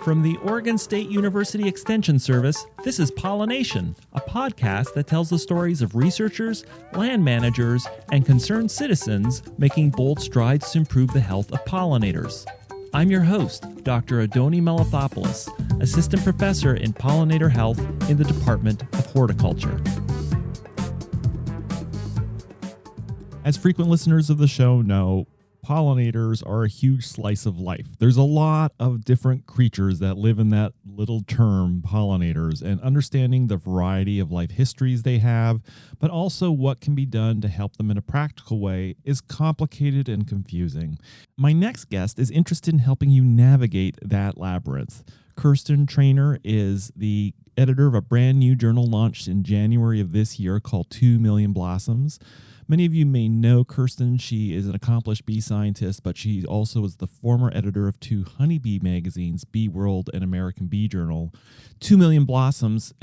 From the Oregon State University Extension Service, this is Pollination, a podcast that tells the stories of researchers, land managers, and concerned citizens making bold strides to improve the health of pollinators. I'm your host, Dr. Adoni Melathopoulos, Assistant Professor in Pollinator Health in the Department of Horticulture. As frequent listeners of the show know, pollinators are a huge slice of life. There's a lot of different creatures that live in that little term, pollinators, and understanding the variety of life histories they have, but also what can be done to help them in a practical way is complicated and confusing. My next guest is interested in helping you navigate that labyrinth. Kirsten Traynor is the editor of a brand new journal launched in January of this year called 2 Million Blossoms. Many of you may know Kirsten. She is an accomplished bee scientist, but she also is the former editor of two honeybee magazines, Bee World and American Bee Journal. 2 Million Blossoms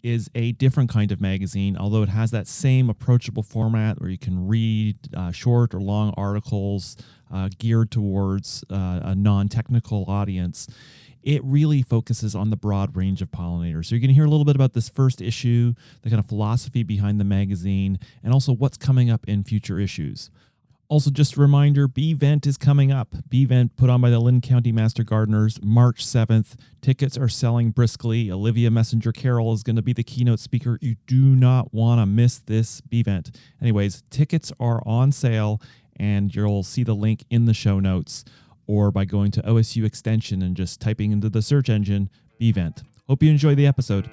is a different kind of magazine, although it has that same approachable format where you can read short or long articles geared towards a non-technical audience. It really focuses on the broad range of pollinators. So you're going to hear a little bit about this first issue, the kind of philosophy behind the magazine, and also what's coming up in future issues. Also, just a reminder, Bee Vent is coming up. Bee Vent put on by the Linn County Master Gardeners, March 7th. Tickets are selling briskly. Olivia Messenger-Carroll is going to be the keynote speaker. You do not want to miss this Bee Vent. Anyways, tickets are on sale, and you'll see the link in the show notes, or by going to OSU Extension and just typing into the search engine, Bee Vent. Hope you enjoy the episode.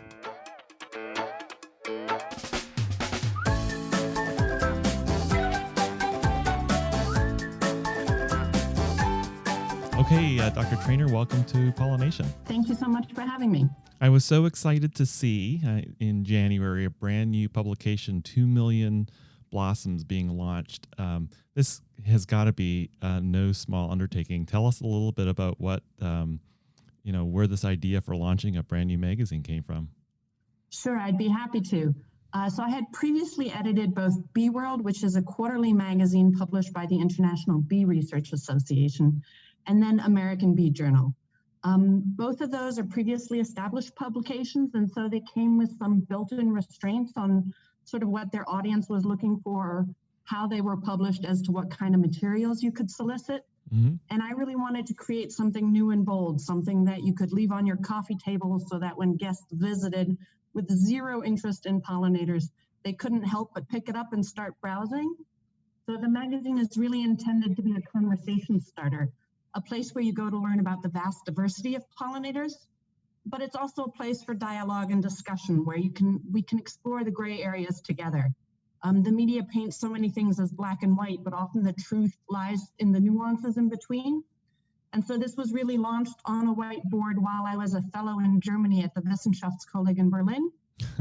Okay, Dr. Traynor, welcome to Pollination. Thank you so much for having me. I was so excited to see in January a brand new publication, 2 Million Blossoms, being launched. This has got to be no small undertaking. Tell us a little bit about what, where this idea for launching a brand new magazine came from. Sure, I'd be happy to. So I had previously edited both Bee World, which is a quarterly magazine published by the International Bee Research Association, and then American Bee Journal. Both of those are previously established publications, and so they came with some built-in restraints on sort of what their audience was looking for, how they were published, as to what kind of materials you could solicit. Mm-hmm. And I really wanted to create something new and bold, something that you could leave on your coffee table so that when guests visited with zero interest in pollinators, they couldn't help but pick it up and start browsing. So the magazine is really intended to be a conversation starter, a place where you go to learn about the vast diversity of pollinators, but it's also a place for dialogue and discussion where we can explore the gray areas together. The media paints so many things as black and white, but often the truth lies in the nuances in between. And so this was really launched on a whiteboard while I was a fellow in Germany at the Wissenschaftskolleg in Berlin.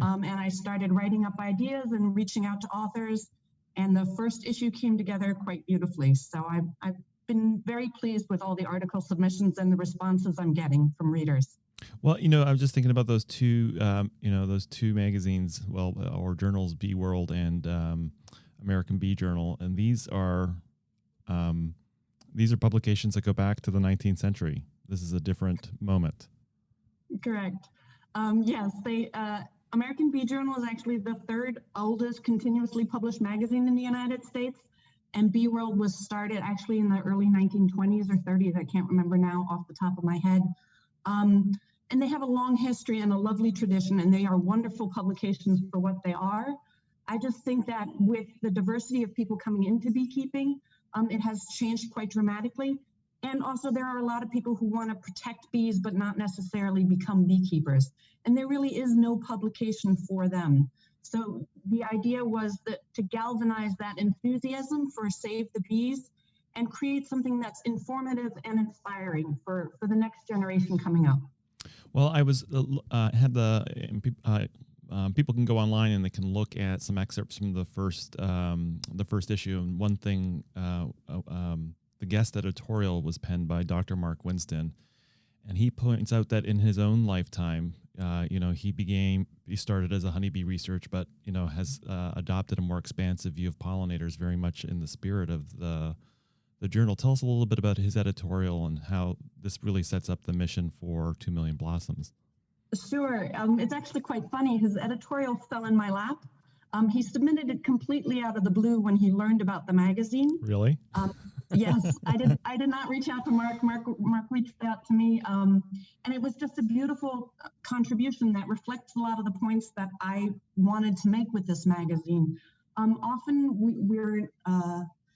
And I started writing up ideas and reaching out to authors. And the first issue came together quite beautifully. So I've been very pleased with all the article submissions and the responses I'm getting from readers. Well, I was just thinking about those two magazines, or journals, Bee World and American Bee Journal, and these are publications that go back to the 19th century. This is a different moment. Correct. Yes, American Bee Journal is actually the third oldest continuously published magazine in the United States, and Bee World was started actually in the early 1920s or 30s. I can't remember now off the top of my head. And they have a long history and a lovely tradition, and they are wonderful publications for what they are. I just think that with the diversity of people coming into beekeeping, it has changed quite dramatically. And also there are a lot of people who want to protect bees, but not necessarily become beekeepers. And there really is no publication for them. So the idea was that to galvanize that enthusiasm for Save the Bees and create something that's informative and inspiring for the next generation coming up. Well, I was people can go online and they can look at some excerpts from the first issue. And one thing, the guest editorial was penned by Dr. Mark Winston, and he points out that in his own lifetime, he started as a honeybee research, but has adopted a more expansive view of pollinators, very much in the spirit of the the journal. Tell us a little bit about his editorial and how this really sets up the mission for 2 Million Blossoms. Sure. It's actually quite funny. His editorial fell in my lap. He submitted it completely out of the blue when he learned about the magazine. Really? Yes, I did not reach out to Mark. Mark reached out to me, and it was just a beautiful contribution that reflects a lot of the points that I wanted to make with this magazine. Often we're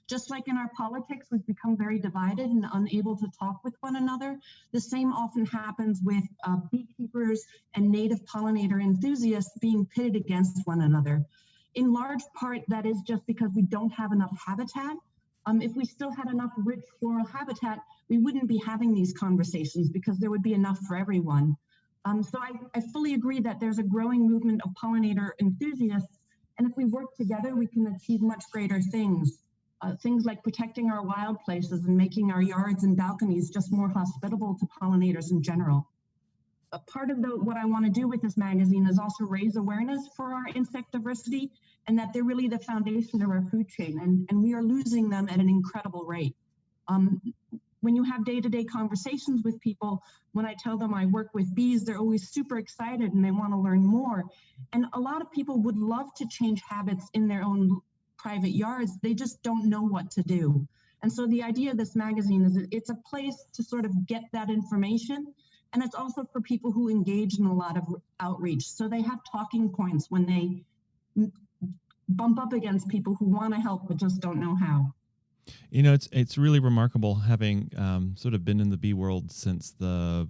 just like in our politics, we've become very divided and unable to talk with one another. The same often happens with beekeepers and native pollinator enthusiasts being pitted against one another. In large part, that is just because we don't have enough habitat. If we still had enough rich floral habitat, we wouldn't be having these conversations because there would be enough for everyone. So I fully agree that there's a growing movement of pollinator enthusiasts, and if we work together, we can achieve much greater things. Things like protecting our wild places and making our yards and balconies just more hospitable to pollinators in general. A part of what I want to do with this magazine is also raise awareness for our insect diversity and that they're really the foundation of our food chain, and we are losing them at an incredible rate. When you have day-to-day conversations with people, when I tell them I work with bees, they're always super excited and they want to learn more. And a lot of people would love to change habits in their own private yards. They just don't know what to do. And so the idea of this magazine is it's a place to sort of get that information. And it's also for people who engage in a lot of outreach. So they have talking points when they bump up against people who want to help but just don't know how. You know, it's really remarkable having sort of been in the bee world since the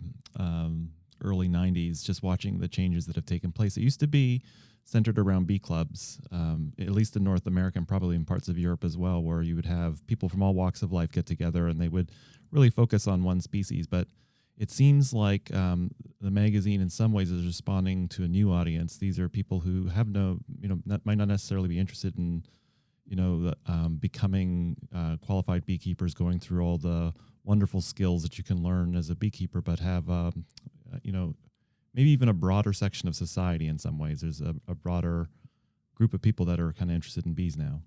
early 90s, just watching the changes that have taken place. It used to be centered around bee clubs, at least in North America and probably in parts of Europe as well, where you would have people from all walks of life get together and they would really focus on one species. But it seems like the magazine in some ways is responding to a new audience. These are people who have might not necessarily be interested in, becoming qualified beekeepers, going through all the wonderful skills that you can learn as a beekeeper, but have, maybe even a broader section of society in some ways. There's a broader group of people that are kind of interested in bees now.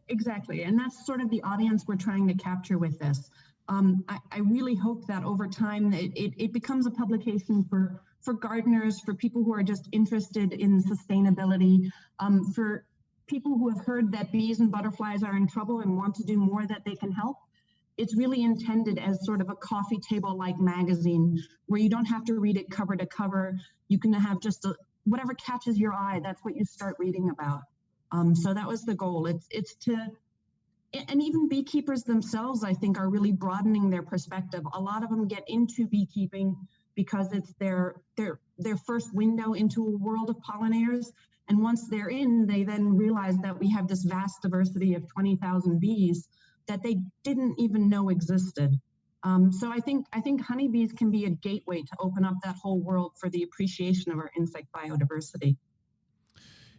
Exactly. And that's sort of the audience we're trying to capture with this. I really hope that over time it becomes a publication for gardeners, for people who are just interested in sustainability, for people who have heard that bees and butterflies are in trouble and want to do more that they can help. It's really intended as sort of a coffee table-like magazine where you don't have to read it cover to cover. You can have just whatever catches your eye, that's what you start reading about. So that was the goal. It's to, and even beekeepers themselves, I think, are really broadening their perspective. A lot of them get into beekeeping because it's their first window into a world of pollinators. And once they're in, they then realize that we have this vast diversity of 20,000 bees that they didn't even know existed. So I think honeybees can be a gateway to open up that whole world for the appreciation of our insect biodiversity.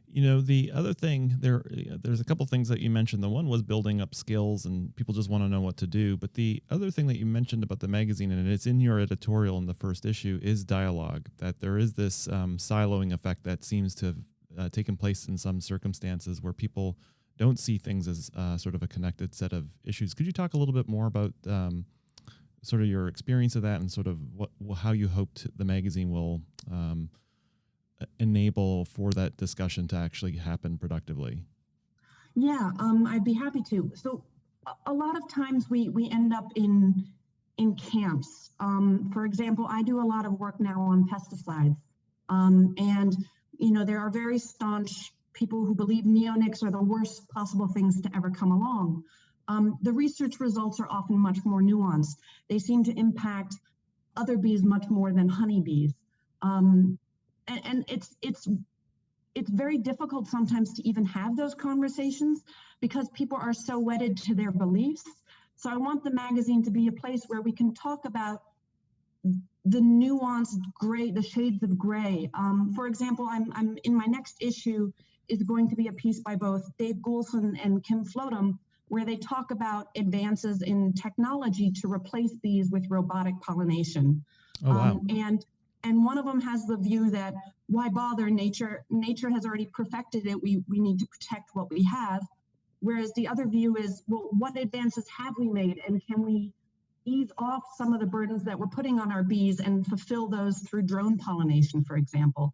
You know, the other thing, there's a couple things that you mentioned. The one was building up skills and people just want to know what to do. But the other thing that you mentioned about the magazine, and it's in your editorial in the first issue, is dialogue, that there is this siloing effect that seems to have taken place in some circumstances where people don't see things as sort of a connected set of issues. Could you talk a little bit more about sort of your experience of that and sort of how you hoped the magazine will enable for that discussion to actually happen productively? Yeah, I'd be happy to. So a lot of times we end up in camps. For example, I do a lot of work now on pesticides. And, there are very staunch people who believe neonics are the worst possible things to ever come along. The research results are often much more nuanced. They seem to impact other bees much more than honeybees. And it's very difficult sometimes to even have those conversations because people are so wedded to their beliefs. So I want the magazine to be a place where we can talk about the nuanced gray, the shades of gray. For example, I'm in my next issue is going to be a piece by both Dave Goulson and Kim Flotem, where they talk about advances in technology to replace bees with robotic pollination. Oh, wow. And one of them has the view that why bother? Nature has already perfected it. We need to protect what we have. Whereas the other view is, well, what advances have we made, and can we ease off some of the burdens that we're putting on our bees and fulfill those through drone pollination, for example?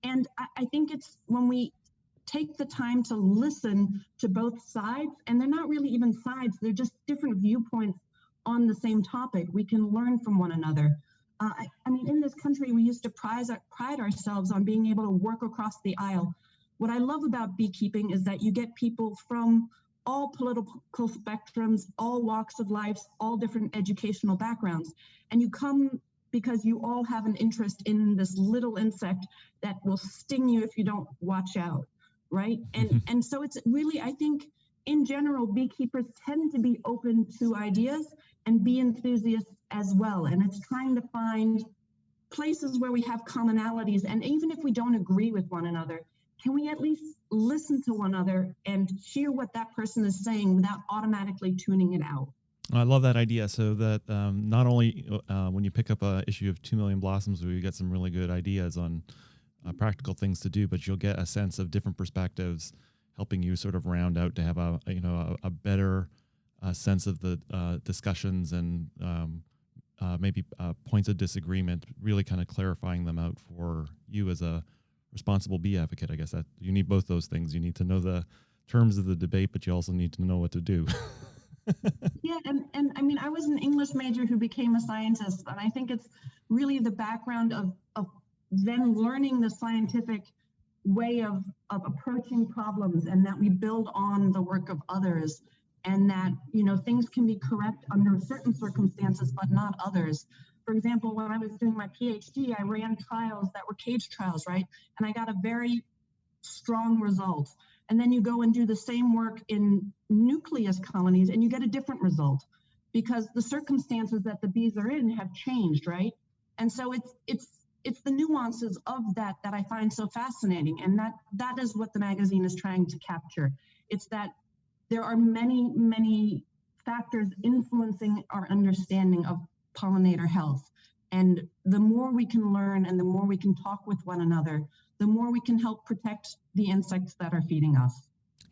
And I think it's when we take the time to listen to both sides, and they're not really even sides, they're just different viewpoints on the same topic, we can learn from one another. I mean, in this country, we used to pride ourselves on being able to work across the aisle. What I love about beekeeping is that you get people from all political spectrums, all walks of life, all different educational backgrounds, and you come because you all have an interest in this little insect that will sting you if you don't watch out, right? And so it's really, I think, in general, beekeepers tend to be open to ideas and bee enthusiasts as well. And it's trying to find places where we have commonalities. And even if we don't agree with one another, can we at least listen to one another and hear what that person is saying without automatically tuning it out? I love that idea. So that not only when you pick up an issue of 2 Million Blossoms, where you get some really good ideas on practical things to do, but you'll get a sense of different perspectives, helping you sort of round out to have a better sense of the discussions and maybe points of disagreement, really kind of clarifying them out for you as a responsible bee advocate. I guess that you need both those things. You need to know the terms of the debate, but you also need to know what to do. Yeah, and I mean, I was an English major who became a scientist, and I think it's really the background of then learning the scientific way of approaching problems, and that we build on the work of others, and that, you know, things can be correct under certain circumstances, but not others. For example, when I was doing my PhD, I ran trials that were cage trials, right? And I got a very strong result. And then you go and do the same work in nucleus colonies and you get a different result because the circumstances that the bees are in have changed, right? And so it's the nuances of that I find so fascinating. And that is what the magazine is trying to capture. It's that there are many, many factors influencing our understanding of pollinator health. And the more we can learn and the more we can talk with one another, the more we can help protect the insects that are feeding us.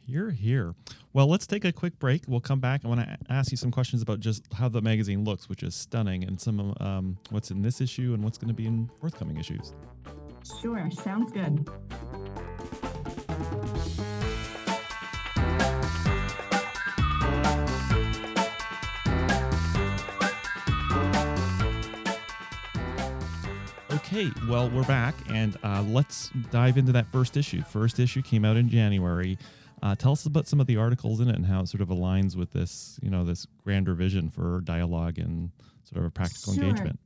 Hear, hear. Well, let's take a quick break. We'll come back. I want to ask you some questions about just how the magazine looks, which is stunning, and some what's in this issue and what's going to be in forthcoming issues. Sure, sounds good. Okay, well, we're back, and let's dive into that first issue. First issue came out in January. Tell us about some of the articles in it and how it sort of aligns with this, you know, this grander vision for dialogue and sort of a practical engagement.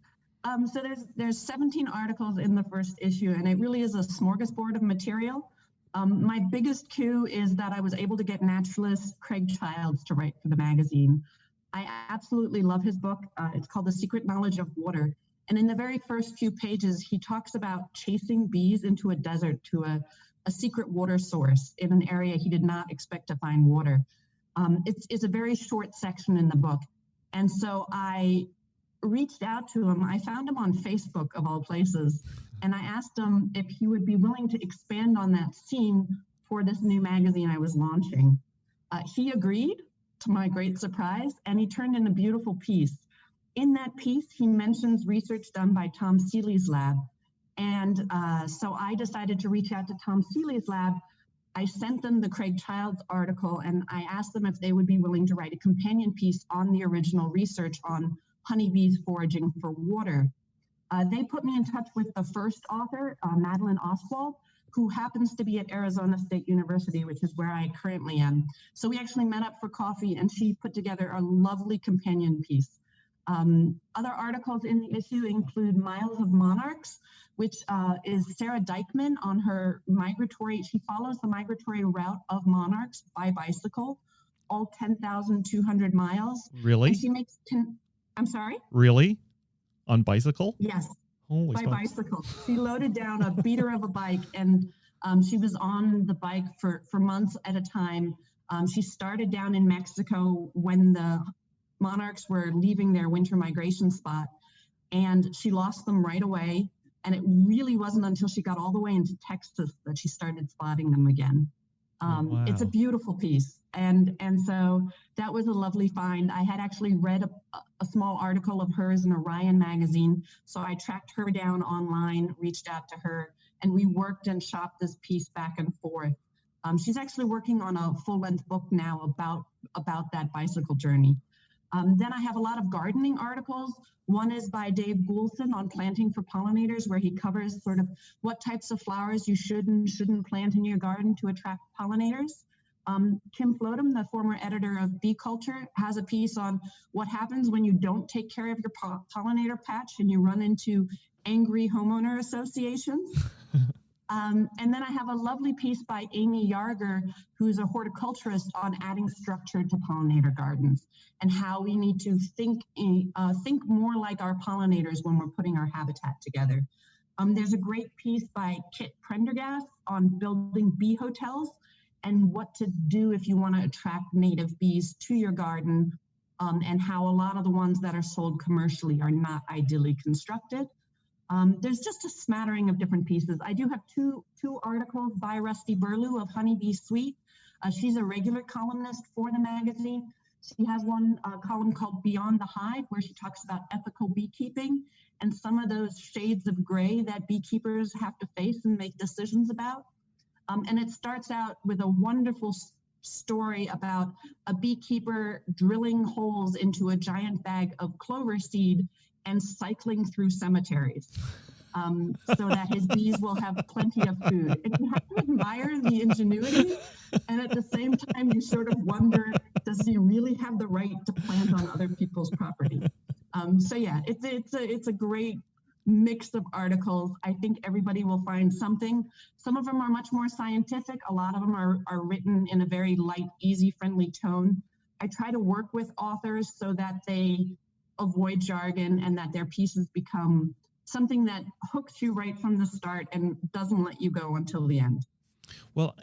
So there's 17 articles in the first issue, and it really is a smorgasbord of material. My biggest coup is that I was able to get naturalist Craig Childs to write for the magazine. I absolutely love his book. It's called The Secret Knowledge of Water. And in the very first few pages, he talks about chasing bees into a desert to a secret water source in an area he did not expect to find water. It's a very short section in the book. And so I reached out to him. I found him on Facebook, of all places, and I asked him if he would be willing to expand on that scene for this new magazine I was launching. He agreed, to my great surprise, and he turned in a beautiful piece. In that piece, he mentions research done by Tom Seeley's lab. And so I decided to reach out to Tom Seeley's lab. I sent them the Craig Childs article, and I asked them if they would be willing to write a companion piece on the original research on honeybees foraging for water. They put me in touch with the first author, Madeline Oswald, who happens to be at Arizona State University, which is where I currently am. So we actually met up for coffee, and she put together a lovely companion piece. Other articles in the issue include Miles of Monarchs, which is Sarah Dykman on her she follows the migratory route of monarchs by bicycle, all 10,200 miles. Really? And she makes, I'm sorry? Really? On bicycle? Yes, Holy by smokes. bicycle. She loaded down a beater of a bike, and she was on the bike for months at a time. She started down in Mexico when the monarchs were leaving their winter migration spot, and she lost them right away. And it really wasn't until she got all the way into Texas that she started spotting them again. Wow. It's a beautiful piece. And so that was a lovely find. I had actually read a small article of hers in Orion magazine, so I tracked her down online, reached out to her, and we worked and shopped this piece back and forth. She's actually working on a full-length book now about that bicycle journey. Then I have a lot of gardening articles. One is by Dave Goulson on planting for pollinators, where he covers sort of what types of flowers you should and shouldn't plant in your garden to attract pollinators. Kim Flotem, the former editor of Bee Culture, has a piece on what happens when you don't take care of your pollinator patch and you run into angry homeowner associations. And then I have a lovely piece by Amy Yarger, who's a horticulturist, on adding structure to pollinator gardens and how we need to think more like our pollinators when we're putting our habitat together. There's a great piece by Kit Prendergast on building bee hotels and what to do if you want to attract native bees to your garden, and how a lot of the ones that are sold commercially are not ideally constructed. There's just a smattering of different pieces. I do have two articles by Rusty Burlew of Honeybee Suite. She's a regular columnist for the magazine. She has one column called Beyond the Hive, where she talks about ethical beekeeping and some of those shades of gray that beekeepers have to face and make decisions about. And it starts out with a wonderful story about a beekeeper drilling holes into a giant bag of clover seed and cycling through cemeteries, so that his bees will have plenty of food. And you have to admire the ingenuity, and at the same time, you sort of wonder, does he really have the right to plant on other people's property? So yeah, it's a great mix of articles. I think everybody will find something. Some of them are much more scientific. A lot of them are written in a very light, easy, friendly tone. I try to work with authors so that they avoid jargon and that their pieces become something that hooks you right from the start and doesn't let you go until the end. Well,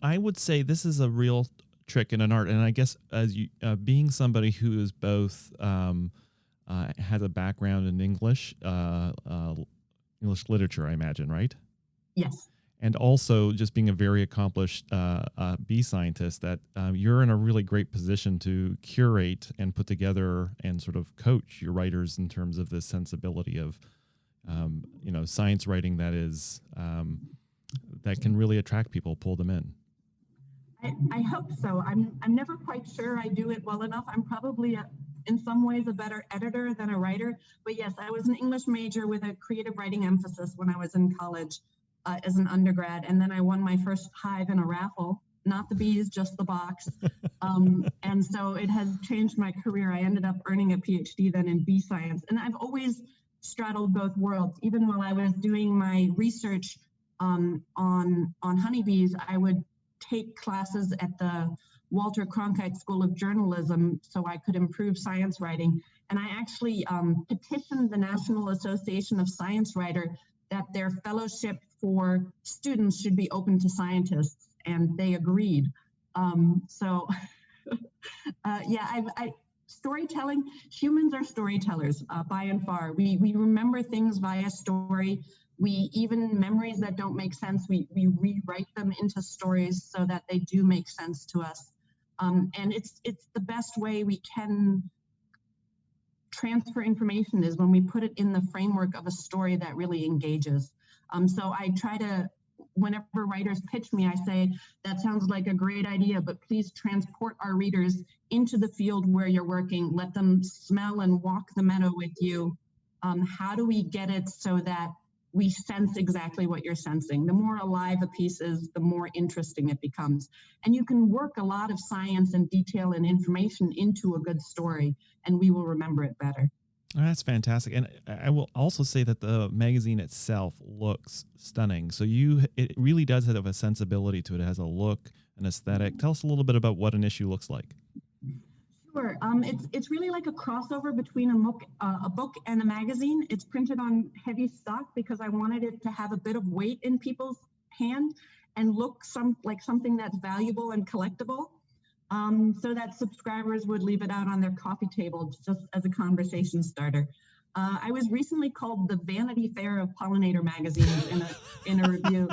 I would say this is a real trick in an art. And I guess as you, being somebody who is both, has a background in English literature, I imagine, right? Yes. And also just being a very accomplished bee scientist, that you're in a really great position to curate and put together and sort of coach your writers in terms of this sensibility of, science writing that is that can really attract people, pull them in. I hope so. I'm never quite sure I do it well enough. I'm probably in some ways a better editor than a writer. But yes, I was an English major with a creative writing emphasis when I was in college. As an undergrad, and then I won my first hive in a raffle, not the bees, just the box. And so it has changed my career. I ended up earning a PhD then in bee science, and I've always straddled both worlds. Even while I was doing my research on honeybees, I would take classes at the Walter Cronkite School of Journalism so I could improve science writing. And I actually petitioned the National Association of Science Writers that their fellowship for students should be open to scientists, and they agreed. Storytelling, humans are storytellers by and far. We remember things via story. Even memories that don't make sense, we rewrite them into stories so that they do make sense to us. And it's the best way we can transfer information is when we put it in the framework of a story that really engages. So I try to, whenever writers pitch me, I say, that sounds like a great idea, but please transport our readers into the field where you're working. Let them smell and walk the meadow with you. How do we get it so that we sense exactly what you're sensing? The more alive a piece is, the more interesting it becomes. And you can work a lot of science and detail and information into a good story, and we will remember it better. Oh, that's fantastic. And I will also say that the magazine itself looks stunning. So it really does have a sensibility to it. It has a look, an aesthetic. Tell us a little bit about what an issue looks like. Sure. It's really like a crossover between a book and a magazine. It's printed on heavy stock because I wanted it to have a bit of weight in people's hand and look like something that's valuable and collectible, so that subscribers would leave it out on their coffee table just as a conversation starter. I was recently called the Vanity Fair of pollinator magazines in a review.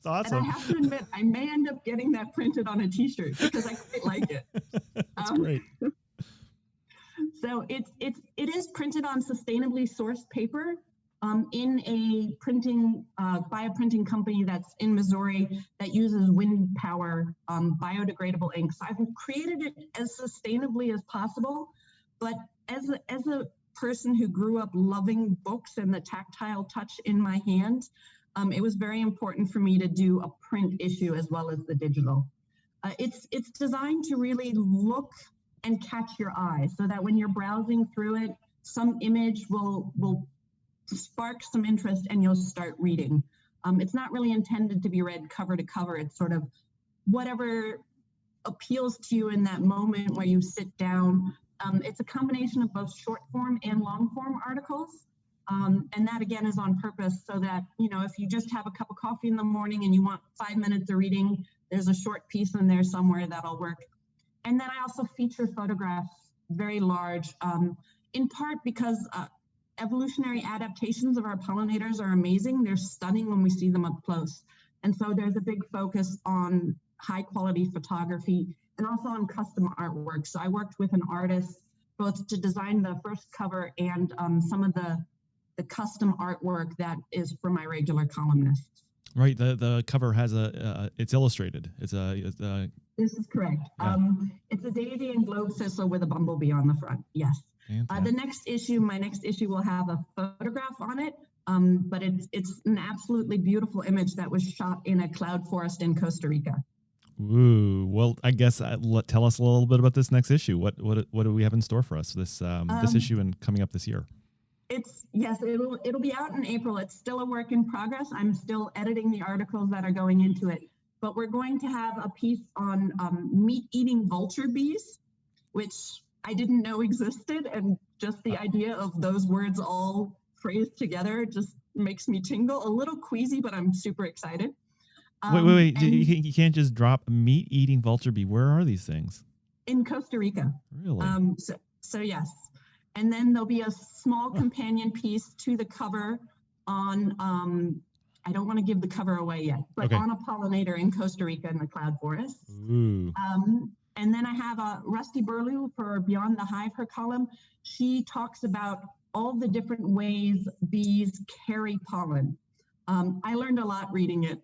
That's And I awesome. have to admit, I may end up getting that printed on a T-shirt because I quite like it. That's great. So it is printed on sustainably sourced paper in a printing by a printing company that's in Missouri that uses wind power biodegradable ink. So I've created it as sustainably as possible, but as a person who grew up loving books and the tactile touch in my hand, it was very important for me to do a print issue as well as the digital. It's designed to really look and catch your eye so that when you're browsing through it, some image will spark some interest and you'll start reading. It's not really intended to be read cover to cover. It's sort of whatever appeals to you in that moment where you sit down. It's a combination of both short form and long form articles. And that again is on purpose so that, if you just have a cup of coffee in the morning and you want 5 minutes of reading, there's a short piece in there somewhere that'll work. And then I also feature photographs, very large, in part because evolutionary adaptations of our pollinators are amazing. They're stunning when we see them up close. And so there's a big focus on high quality photography and also on custom artwork. So I worked with an artist both to design the first cover and some of the custom artwork that is for my regular columnists. Right. The cover has it's illustrated. It's This is correct. Yeah. It's a daisy and globe thistle with a bumblebee on the front. Yes. The my next issue will have a photograph on it, but it's an absolutely beautiful image that was shot in a cloud forest in Costa Rica. Ooh, well, I guess tell us a little bit about this next issue. What do we have in store for us this issue and coming up this year? It'll be out in April. It's still a work in progress. I'm still editing the articles that are going into it, but we're going to have a piece on meat-eating vulture bees, which I didn't know existed, and just the idea of those words all phrased together just makes me tingle. A little queasy, but I'm super excited. Wait! You can't just drop meat-eating vulture bee. Where are these things? In Costa Rica. Really? So yes. And then there'll be a small companion piece to the cover on, I don't want to give the cover away yet, but on a pollinator in Costa Rica in the cloud forest. Ooh. And then I have Rusty Burlew for Beyond the Hive, her column. She talks about all the different ways bees carry pollen. I learned a lot reading it.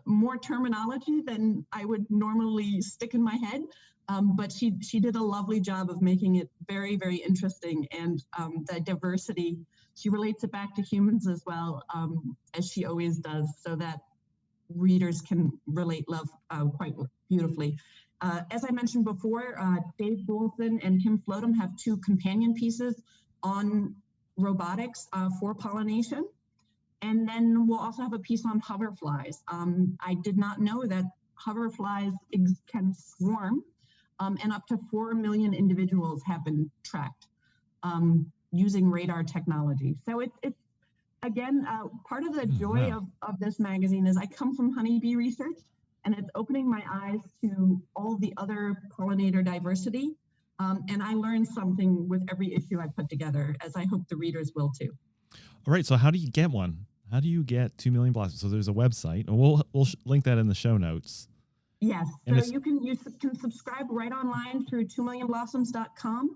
More terminology than I would normally stick in my head. But she did a lovely job of making it very, very interesting. And the diversity, she relates it back to humans as well, as she always does, so that readers can relate love quite beautifully. As I mentioned before, Dave Boulson and Kim Floatham have 2 companion pieces on robotics for pollination. And then we'll also have a piece on hoverflies. I did not know that hoverflies can swarm. And up to 4 million individuals have been tracked using radar technology. So it's again, part of the joy of this magazine is I come from honeybee research, and it's opening my eyes to all the other pollinator diversity. And I learn something with every issue I put together, as I hope the readers will too. All right. So how do you get one? How do you get 2 million blossoms? So there's a website, and we'll link that in the show notes. Yes, so you can subscribe right online through 2millionblossoms.com.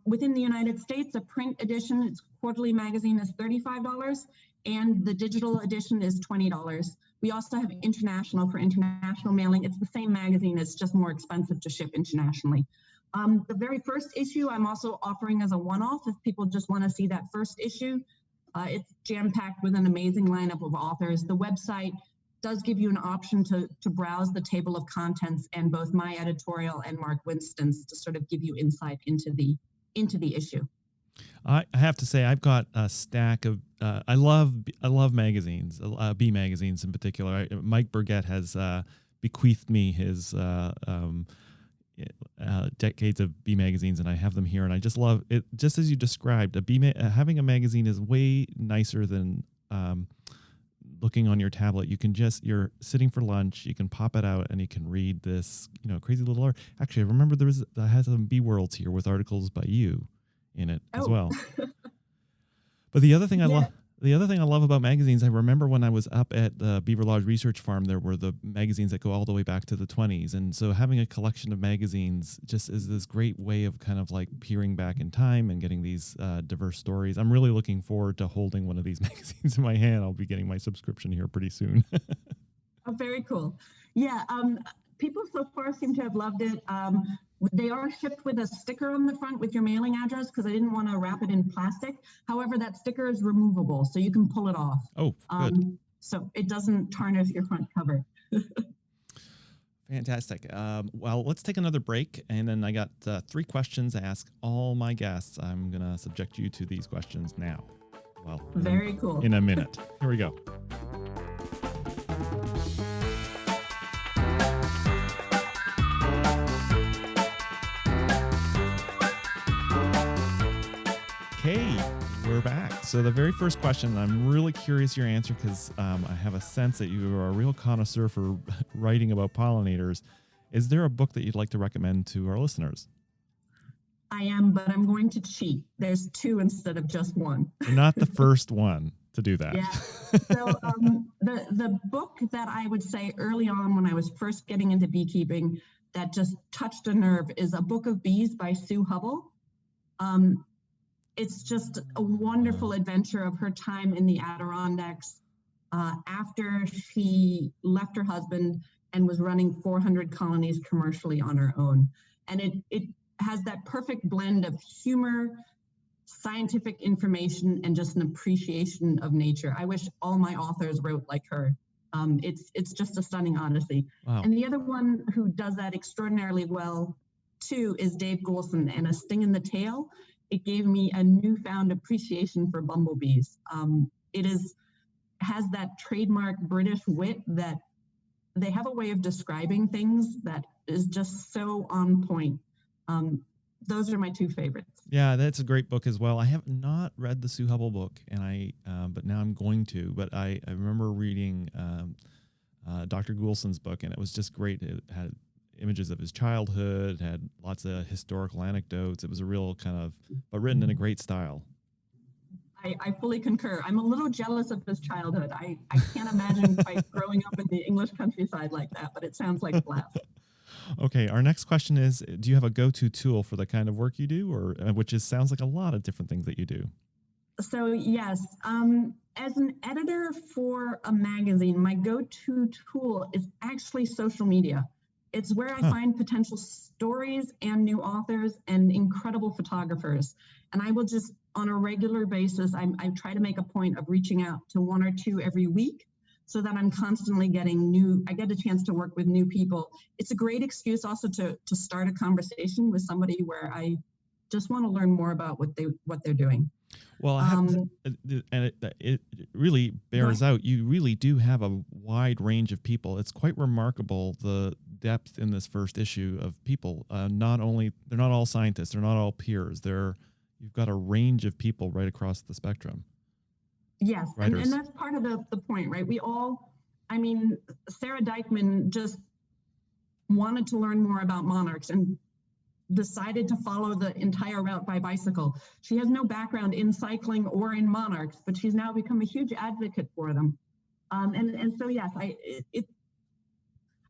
Within the United States, a print edition, its quarterly magazine, is $35, and the digital edition is $20. We also have international for international mailing. It's the same magazine, it's just more expensive to ship internationally. The very first issue I'm also offering as a one-off if people just want to see that first issue. It's jam-packed with an amazing lineup of authors. The website does give you an option to browse the table of contents and both my editorial and Mark Winston's to sort of give you insight into the issue. I have to say I've got a stack of I love magazines, bee magazines in particular. Mike Burgett has bequeathed me his decades of bee magazines, and I have them here, and I just love it. Just as you described, having a magazine is way nicer than looking on your tablet. You're sitting for lunch, you can pop it out and you can read this, crazy little art. Actually, I remember that has some Bee Worlds here with articles by you in it as well. But the other thing I The other thing I love about magazines, I remember when I was up at the Beaver Lodge Research Farm, there were the magazines that go all the way back to the 20s. And so having a collection of magazines just is this great way of kind of like peering back in time and getting these diverse stories. I'm really looking forward to holding one of these magazines in my hand. I'll be getting my subscription here pretty soon. Oh, very cool. Yeah, people so far seem to have loved it. They are shipped with a sticker on the front with your mailing address because I didn't want to wrap it in plastic. However, that sticker is removable, so you can pull it off. Oh, good. So it doesn't tarnish your front cover. Fantastic. Well, let's take another break. And then I got 3 questions to ask all my guests. I'm going to subject you to these questions now. Well, very cool. In a minute. Here we go. Okay, we're back. So the very first question, I'm really curious your answer because I have a sense that you are a real connoisseur for writing about pollinators. Is there a book that you'd like to recommend to our listeners? I am, but I'm going to cheat. There's 2 instead of just 1. You're not the first one to do that. Yeah. So the book that I would say early on when I was first getting into beekeeping that just touched a nerve is A Book of Bees by Sue Hubble. It's just a wonderful adventure of her time in the Adirondacks after she left her husband and was running 400 colonies commercially on her own. And it has that perfect blend of humor, scientific information, and just an appreciation of nature. I wish all my authors wrote like her. It's just a stunning odyssey. Wow. And the other one who does that extraordinarily well, too, is Dave Goulson, and A Sting in the Tail. It gave me a newfound appreciation for bumblebees. It has that trademark British wit that they have a way of describing things that is just so on point. Those are my 2 favorites. Yeah, that's a great book as well. I have not read the Sue Hubble book, and but now I'm going to. But I remember reading Dr. Goulson's book, and it was just great. It had images of his childhood, had lots of historical anecdotes. It was a real kind of, but written in a great style. I fully concur. I'm a little jealous of his childhood. I can't imagine quite growing up in the English countryside like that, but it sounds like a blast. Okay, our next question is, do you have a go-to tool for the kind of work you do, or sounds like a lot of different things that you do? So yes, as an editor for a magazine, my go-to tool is actually social media. It's where I find potential stories and new authors and incredible photographers. And I will just, on a regular basis, I try to make a point of reaching out to 1 or 2 every week so that I'm constantly I get a chance to work with new people. It's a great excuse also to start a conversation with somebody where I just want to learn more about what they're doing. Well, I have and it really bears out. You really do have a wide range of people. It's quite remarkable, the depth in this first issue of people. They're not all scientists. They're not all peers. You've got a range of people right across the spectrum. Yes, and that's part of the point, right? Sarah Dykman just wanted to learn more about monarchs and decided to follow the entire route by bicycle. She has no background in cycling or in monarchs, but she's now become a huge advocate for them. And so, yes,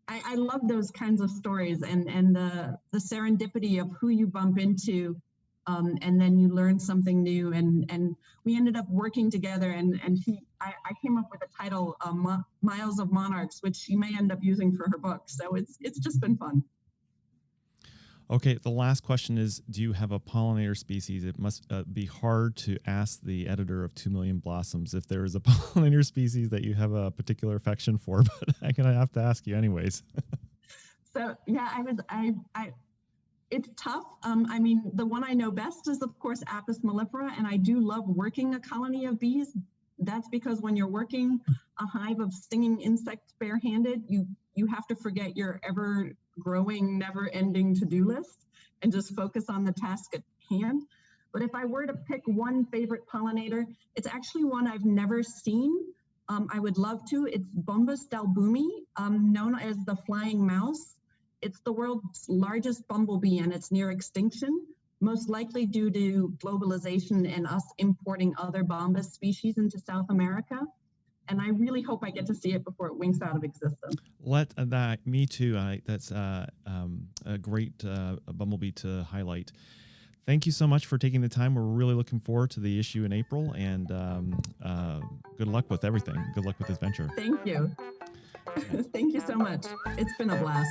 I love those kinds of stories and the serendipity of who you bump into, and then you learn something new. And we ended up working together, and I came up with the title Miles of Monarchs, which she may end up using for her book. So it's just been fun. Okay, the last question is, do you have a pollinator species? It must be hard to ask the editor of 2 Million Blossoms if there is a pollinator species that you have a particular affection for, but I'm going to have to ask you anyways. So, yeah, it's tough. The one I know best is, of course, Apis mellifera, and I do love working a colony of bees. That's because when you're working a hive of stinging insects barehanded, you have to forget your ever-growing, never-ending to-do list and just focus on the task at hand. But if I were to pick one favorite pollinator, it's actually one I've never seen. I would love to. It's Bombus dalbumi, known as the flying mouse. It's the world's largest bumblebee, and it's near extinction. most likely due to globalization and us importing other bombus species into South America. And I really hope I get to see it before it winks out of existence. Me too. That's a great bumblebee to highlight. Thank you so much for taking the time. We're really looking forward to the issue in April, and good luck with everything. Good luck with this venture. Thank you. Thank you so much. It's been a blast.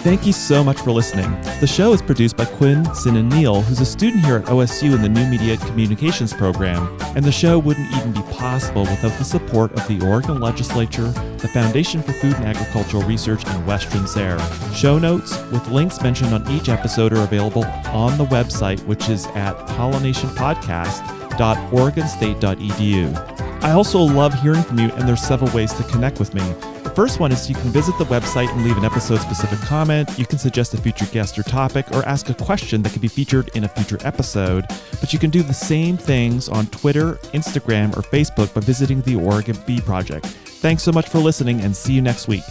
Thank you so much for listening. The show is produced by Quinn Sin and Neal, who's a student here at OSU in the New Media Communications program, and the show wouldn't even be possible without the support of the Oregon Legislature, the Foundation for Food and Agricultural Research, and Western SARE. Show notes with links mentioned on each episode are available on the website, which is at pollinationpodcast.oregonstate.edu. I also love hearing from you, and there's several ways to connect with me. The first one is you can visit the website and leave an episode-specific comment. You can suggest a future guest or topic, or ask a question that could be featured in a future episode. But you can do the same things on Twitter, Instagram, or Facebook by visiting the Oregon Bee Project. Thanks so much for listening, and see you next week.